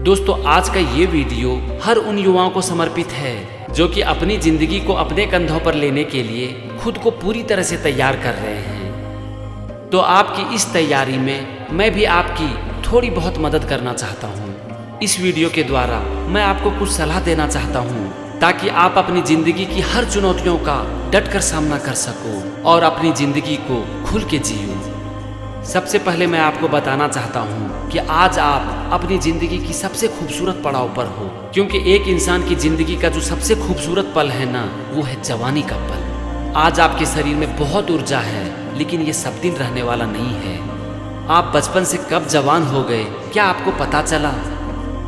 दोस्तों आज का ये वीडियो हर उन युवाओं को समर्पित है जो कि अपनी जिंदगी को अपने कंधों पर लेने के लिए खुद को पूरी तरह से तैयार कर रहे हैं। तो आपकी इस तैयारी में मैं भी आपकी थोड़ी बहुत मदद करना चाहता हूँ। इस वीडियो के द्वारा मैं आपको कुछ सलाह देना चाहता हूँ ताकि आप अपनी जिंदगी की हर चुनौतियों का डट कर सामना कर सको और अपनी जिंदगी को खुल के जियो। सबसे पहले मैं आपको बताना चाहता हूँ कि आज आप अपनी ज़िंदगी की सबसे खूबसूरत पड़ाव पर हो, क्योंकि एक इंसान की ज़िंदगी का जो सबसे खूबसूरत पल है ना, वो है जवानी का पल। आज आपके शरीर में बहुत ऊर्जा है, लेकिन ये सब दिन रहने वाला नहीं है। आप बचपन से कब जवान हो गए, क्या आपको पता चला?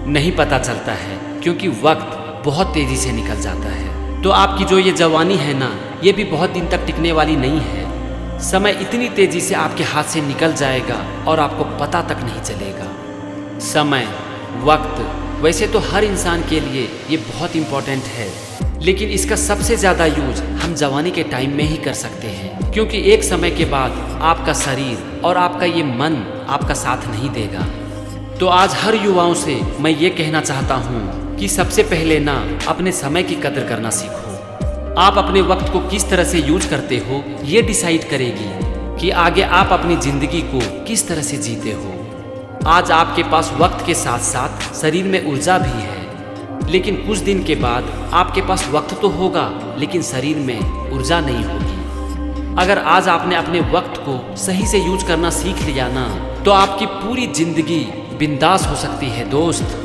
नहीं पता चलता है, क्योंकि वक्त बहुत तेज़ी से निकल जाता है। तो आपकी जो ये जवानी है ना, ये भी बहुत दिन तक टिकने वाली नहीं है। समय इतनी तेजी से आपके हाथ से निकल जाएगा और आपको पता तक नहीं चलेगा। समय, वक्त वैसे तो हर इंसान के लिए ये बहुत इम्पोर्टेंट है, लेकिन इसका सबसे ज़्यादा यूज हम जवानी के टाइम में ही कर सकते हैं, क्योंकि एक समय के बाद आपका शरीर और आपका ये मन आपका साथ नहीं देगा। तो आज हर युवाओं से मैं ये कहना चाहता हूँ कि सबसे पहले ना अपने समय की कदर करना सीखो। आप अपने वक्त को किस तरह से यूज करते हो, ये डिसाइड करेगी कि आगे आप अपनी ज़िंदगी को किस तरह से जीते हो। आज आपके पास वक्त के साथ साथ शरीर में ऊर्जा भी है, लेकिन कुछ दिन के बाद आपके पास वक्त तो होगा, लेकिन शरीर में ऊर्जा नहीं होगी। अगर आज आपने अपने वक्त को सही से यूज करना सीख लिया ना, तो आपकी पूरी ज़िंदगी बिंदास हो सकती है। दोस्त,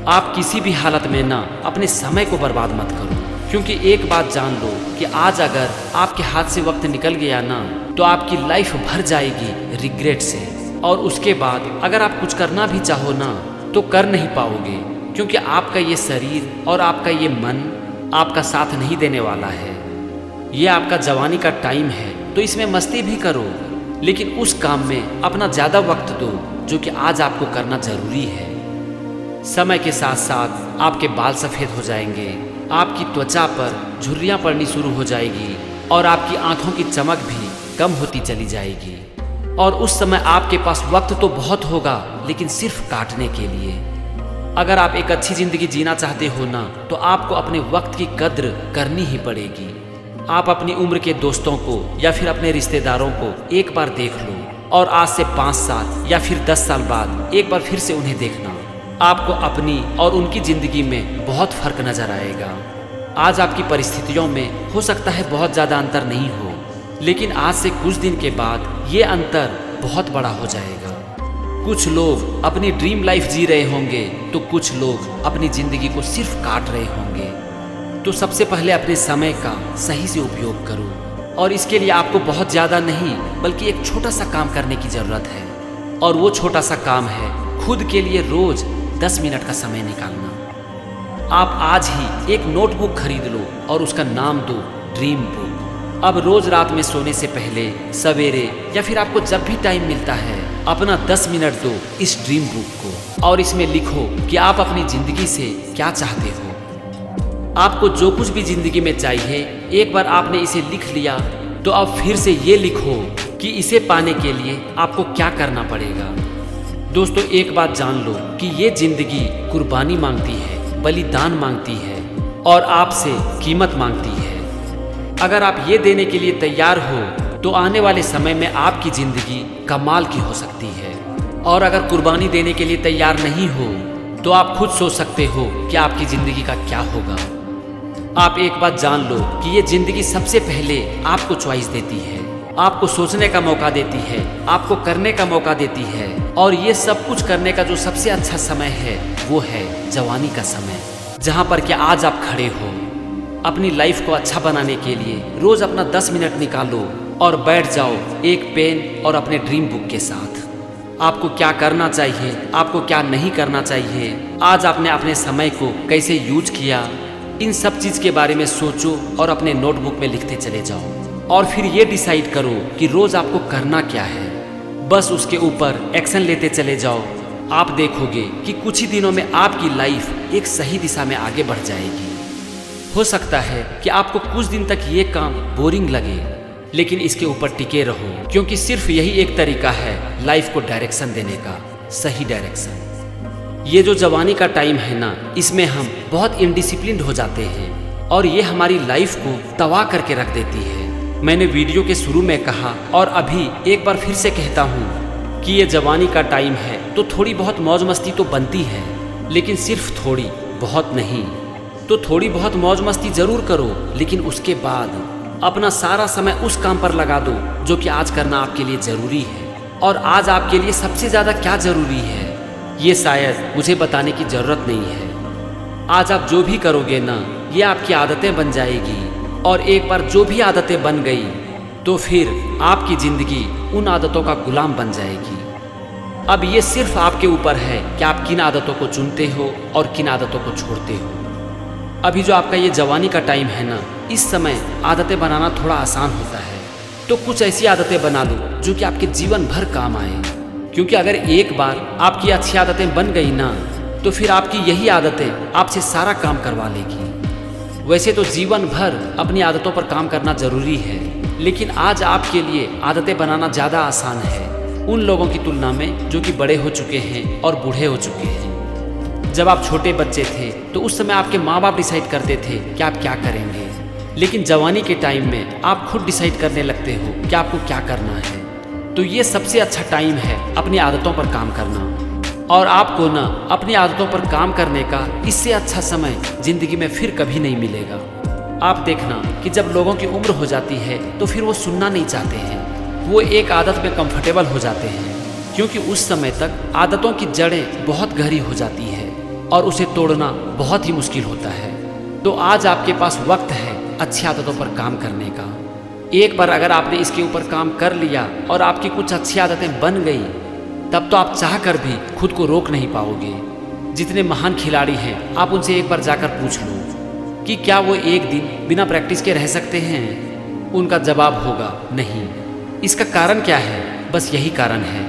आप किसी भी हालत में ना अपने समय को बर्बाद मत करो, क्योंकि एक बात जान लो कि आज अगर आपके हाथ से वक्त निकल गया ना, तो आपकी लाइफ भर जाएगी रिग्रेट से। और उसके बाद अगर आप कुछ करना भी चाहो ना, तो कर नहीं पाओगे, क्योंकि आपका ये शरीर और आपका ये मन आपका साथ नहीं देने वाला है। ये आपका जवानी का टाइम है, तो इसमें मस्ती भी करो, लेकिन उस काम में अपना ज़्यादा वक्त दो जो कि आज आपको करना ज़रूरी है। समय के साथ साथ आपके बाल सफ़ेद हो जाएंगे, आपकी त्वचा पर झुर्रियाँ पड़नी शुरू हो जाएगी और आपकी आंखों की चमक भी कम होती चली जाएगी। और उस समय आपके पास वक्त तो बहुत होगा, लेकिन सिर्फ काटने के लिए। अगर आप एक अच्छी ज़िंदगी जीना चाहते हो ना, तो आपको अपने वक्त की कद्र करनी ही पड़ेगी। आप अपनी उम्र के दोस्तों को या फिर अपने रिश्तेदारों को एक बार देख लो और आज से 5 साल या फिर 10 साल बाद एक बार फिर से उन्हें देखना। आपको अपनी और उनकी ज़िंदगी में बहुत फ़र्क नज़र आएगा। आज आपकी परिस्थितियों में हो सकता है बहुत ज़्यादा अंतर नहीं हो, लेकिन आज से कुछ दिन के बाद ये अंतर बहुत बड़ा हो जाएगा। कुछ लोग अपनी ड्रीम लाइफ जी रहे होंगे, तो कुछ लोग अपनी ज़िंदगी को सिर्फ काट रहे होंगे। तो सबसे पहले अपने समय का सही से उपयोग करो, और इसके लिए आपको बहुत ज़्यादा नहीं बल्कि एक छोटा सा काम करने की ज़रूरत है। और वो छोटा सा काम है खुद के लिए रोज़ 10 मिनट का समय निकालना। आप आज ही एक नोटबुक खरीद लो और उसका नाम दो ड्रीम बुक। अब रोज रात में सोने से पहले, सवेरे या फिर आपको जब भी टाइम मिलता है, अपना 10 मिनट दो इस ड्रीम बुक को और इसमें लिखो कि आप अपनी जिंदगी से क्या चाहते हो। आपको जो कुछ भी जिंदगी में चाहिए, एक बार आपने इसे लिख लिया, तो अब फिर से ये लिखो कि इसे पाने के लिए आपको क्या करना पड़ेगा। दोस्तों, एक बात जान लो कि ये जिंदगी कुर्बानी मांगती है, बलिदान मांगती है और आपसे कीमत मांगती है। अगर आप ये देने के लिए तैयार हो, तो आने वाले समय में आपकी जिंदगी कमाल की हो सकती है। और अगर कुर्बानी देने के लिए तैयार नहीं हो, तो आप खुद सोच सकते हो कि आपकी जिंदगी का क्या होगा। आप एक बात जान लो कि ये जिंदगी सबसे पहले आपको चॉइस देती है, आपको सोचने का मौका देती है, आपको करने का मौका देती है। और ये सब कुछ करने का जो सबसे अच्छा समय है, वो है जवानी का समय, जहाँ पर कि आज आप खड़े हो। अपनी लाइफ को अच्छा बनाने के लिए रोज अपना 10 मिनट निकालो और बैठ जाओ एक पेन और अपने ड्रीम बुक के साथ। आपको क्या करना चाहिए, आपको क्या नहीं करना चाहिए, आज आपने अपने समय को कैसे यूज किया, इन सब चीज़ के बारे में सोचो और अपने नोटबुक में लिखते चले जाओ। और फिर ये डिसाइड करो कि रोज़ आपको करना क्या है, बस उसके ऊपर एक्शन लेते चले जाओ। आप देखोगे कि कुछ ही दिनों में आपकी लाइफ एक सही दिशा में आगे बढ़ जाएगी। हो सकता है कि आपको कुछ दिन तक ये काम बोरिंग लगे, लेकिन इसके ऊपर टिके रहो, क्योंकि सिर्फ यही एक तरीका है लाइफ को डायरेक्शन देने का, सही डायरेक्शन। ये जो जवानी का टाइम है ना, इसमें हम बहुत इनडिसिप्लिन्ड हो जाते हैं और ये हमारी लाइफ को तबाह करके रख देती है। मैंने वीडियो के शुरू में कहा और अभी एक बार फिर से कहता हूँ कि ये जवानी का टाइम है तो थोड़ी बहुत मौज मस्ती तो बनती है, लेकिन सिर्फ थोड़ी, बहुत नहीं। तो थोड़ी बहुत मौज मस्ती ज़रूर करो, लेकिन उसके बाद अपना सारा समय उस काम पर लगा दो जो कि आज करना आपके लिए ज़रूरी है। और आज आपके लिए सबसे ज़्यादा क्या ज़रूरी है, ये शायद मुझे बताने की ज़रूरत नहीं है। आज आप जो भी करोगे ना, ये आपकी आदतें बन जाएगी और एक बार जो भी आदतें बन गई तो फिर आपकी ज़िंदगी उन आदतों का गुलाम बन जाएगी। अब ये सिर्फ आपके ऊपर है कि आप किन आदतों को चुनते हो और किन आदतों को छोड़ते हो। अभी जो आपका ये जवानी का टाइम है ना, इस समय आदतें बनाना थोड़ा आसान होता है। तो कुछ ऐसी आदतें बना लो जो कि आपके जीवन भर काम आए, क्योंकि अगर एक बार आपकी अच्छी आदतें बन गई ना, तो फिर आपकी यही आदतें आपसे सारा काम करवा लेगी। वैसे तो जीवन भर अपनी आदतों पर काम करना ज़रूरी है, लेकिन आज आपके लिए आदतें बनाना ज़्यादा आसान है उन लोगों की तुलना में जो कि बड़े हो चुके हैं और बूढ़े हो चुके हैं। जब आप छोटे बच्चे थे तो उस समय आपके माँ बाप डिसाइड करते थे कि आप क्या करेंगे, लेकिन जवानी के टाइम में आप खुद डिसाइड करने लगते हो कि आपको क्या करना है। तो ये सबसे अच्छा टाइम है अपनी आदतों पर काम करना। और आपको ना अपनी आदतों पर काम करने का इससे अच्छा समय ज़िंदगी में फिर कभी नहीं मिलेगा। आप देखना कि जब लोगों की उम्र हो जाती है तो फिर वो सुनना नहीं चाहते हैं, वो एक आदत में कंफर्टेबल हो जाते हैं, क्योंकि उस समय तक आदतों की जड़ें बहुत गहरी हो जाती है और उसे तोड़ना बहुत ही मुश्किल होता है। तो आज आपके पास वक्त है अच्छी आदतों पर काम करने का। एक बार अगर आपने इसके ऊपर काम कर लिया और आपकी कुछ अच्छी आदतें बन गई, तब तो आप चाह कर भी खुद को रोक नहीं पाओगे। जितने महान खिलाड़ी हैं, आप उनसे एक बार जाकर पूछ लो कि क्या वो एक दिन बिना प्रैक्टिस के रह सकते हैं। उनका जवाब होगा नहीं। इसका कारण क्या है? बस यही कारण है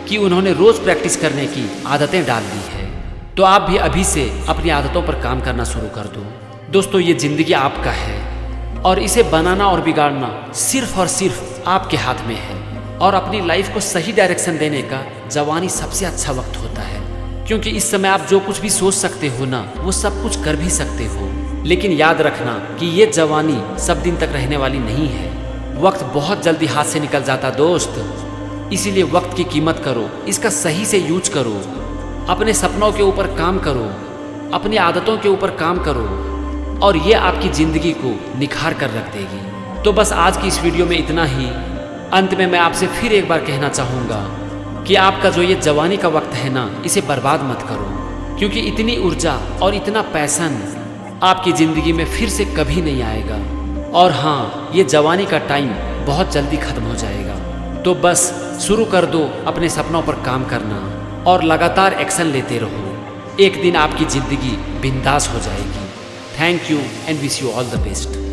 कि उन्होंने रोज़ प्रैक्टिस करने की आदतें डाल दी है। तो आप भी अभी से अपनी आदतों पर काम करना शुरू कर दो। दोस्तों, ये ज़िंदगी आपका है और इसे बनाना और बिगाड़ना सिर्फ और सिर्फ आपके हाथ में है। और अपनी लाइफ को सही डायरेक्शन देने का जवानी सबसे अच्छा वक्त होता है, क्योंकि इस समय आप जो कुछ भी सोच सकते हो ना, वो सब कुछ कर भी सकते हो। लेकिन याद रखना कि ये जवानी सब दिन तक रहने वाली नहीं है। वक्त बहुत जल्दी हाथ से निकल जाता दोस्त। इसीलिए वक्त की कीमत करो, इसका सही से यूज करो, अपने सपनों के ऊपर काम करो, अपनी आदतों के ऊपर काम करो और ये आपकी ज़िंदगी को निखार कर रख देगी। तो बस आज की इस वीडियो में इतना ही। अंत में मैं आपसे फिर एक बार कहना चाहूँगा कि आपका जो ये जवानी का वक्त है ना, इसे बर्बाद मत करो, क्योंकि इतनी ऊर्जा और इतना पैशन आपकी ज़िंदगी में फिर से कभी नहीं आएगा। और हाँ, ये जवानी का टाइम बहुत जल्दी ख़त्म हो जाएगा। तो बस शुरू कर दो अपने सपनों पर काम करना और लगातार एक्शन लेते रहो। एक दिन आपकी ज़िंदगी बिंदास हो जाएगी। Thank you and wish you all the best.